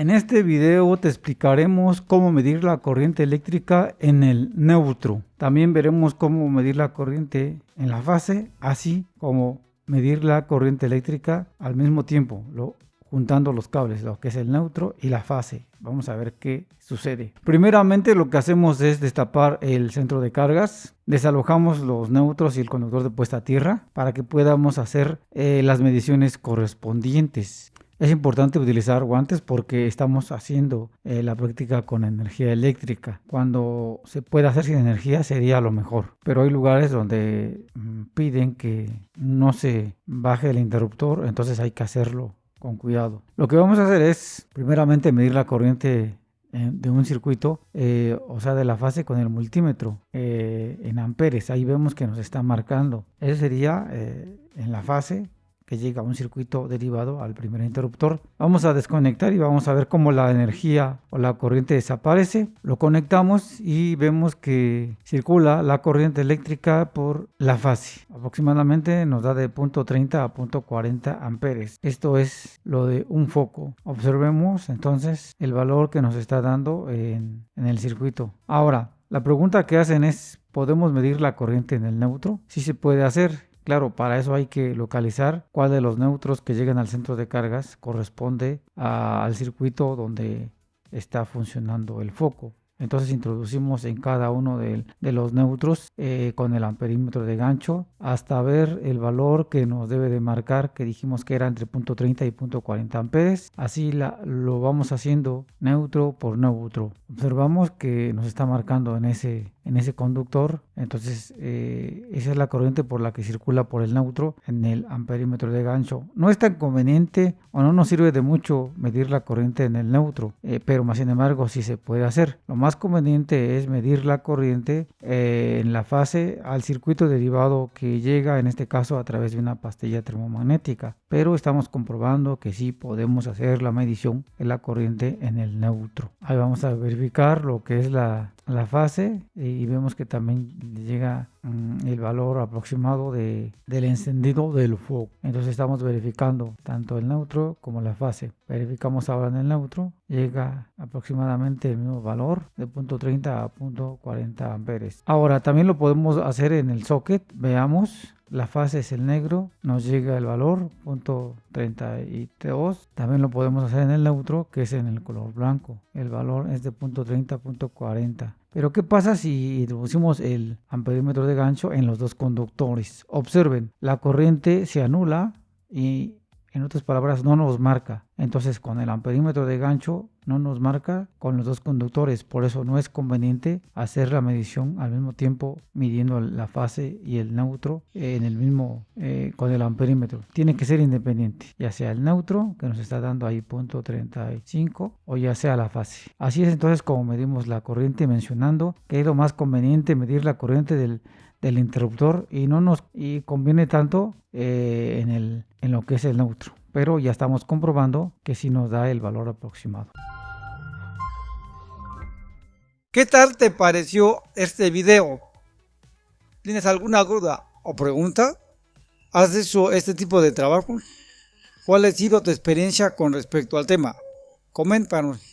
En este video te explicaremos cómo medir la corriente eléctrica en el neutro. También veremos cómo medir la corriente en la fase, así como medir la corriente eléctrica al mismo tiempo, juntando los cables, lo que es el neutro y la fase. Vamos a ver qué sucede. Primeramente lo que hacemos es destapar el centro de cargas, desalojamos los neutros y el conductor de puesta a tierra para que podamos hacer las mediciones correspondientes. Es importante utilizar guantes porque estamos haciendo la práctica con energía eléctrica. Cuando se pueda hacer sin energía sería lo mejor, pero hay lugares donde piden que no se baje el interruptor, entonces hay que hacerlo con cuidado. Lo que vamos a hacer es primeramente medir la corriente de un circuito, o sea de la fase con el multímetro en amperes. Ahí vemos que nos está marcando. Ese sería en la fase que llega a un circuito derivado al primer interruptor. Vamos a desconectar y vamos a ver cómo la energía o la corriente desaparece. Lo conectamos y vemos que circula la corriente eléctrica por la fase. Aproximadamente nos da de 0.30 a 0.40 amperes. Esto es lo de un foco. Observemos entonces el valor que nos está dando en el circuito. Ahora, la pregunta que hacen es, ¿podemos medir la corriente en el neutro? Sí se puede hacer. Claro, para eso hay que localizar cuál de los neutros que llegan al centro de cargas corresponde al circuito donde está funcionando el foco. Entonces introducimos en cada uno de los neutros con el amperímetro de gancho hasta ver el valor que nos debe de marcar, que dijimos que era entre 0.30 y 0.40 amperes. Así lo vamos haciendo neutro por neutro. Observamos que nos está marcando en ese conductor. Entonces esa es la corriente por la que circula por el neutro en el amperímetro de gancho. No es tan conveniente o no nos sirve de mucho medir la corriente en el neutro, pero más sin embargo sí se puede hacer. Lo más conveniente es medir la corriente en la fase al circuito derivado que llega en este caso a través de una pastilla termomagnética, pero estamos comprobando que sí podemos hacer la medición de la corriente en el neutro. Ahí vamos a verificar lo que es la fase y vemos que también llega el valor aproximado del encendido del foco. Entonces estamos verificando tanto el neutro como la fase. Verificamos ahora en el neutro, llega aproximadamente el mismo valor de 0.30 a 0.40 amperes. Ahora también lo podemos hacer en el socket. Veamos, la fase es el negro, nos llega el valor 0.32. También lo podemos hacer en el neutro, que es en el color blanco. El valor es de 0.30 a 0.40. Pero ¿qué pasa si introducimos el amperímetro de gancho en los dos conductores? Observen, la corriente se anula y en otras palabras no nos marca. Entonces con el amperímetro de gancho no nos marca con los dos conductores. Por eso no es conveniente hacer la medición al mismo tiempo midiendo la fase y el neutro en el mismo con el amperímetro. Tiene que ser independiente, ya sea el neutro que nos está dando ahí 0.35 o ya sea la fase. Así es entonces como medimos la corriente, mencionando que es lo más conveniente medir la corriente del interruptor y no nos conviene tanto en lo que es el neutro, pero ya estamos comprobando que sí nos da el valor aproximado. ¿Qué tal te pareció este video? ¿Tienes alguna duda o pregunta? ¿Has hecho este tipo de trabajo? ¿Cuál ha sido tu experiencia con respecto al tema? Coméntanos.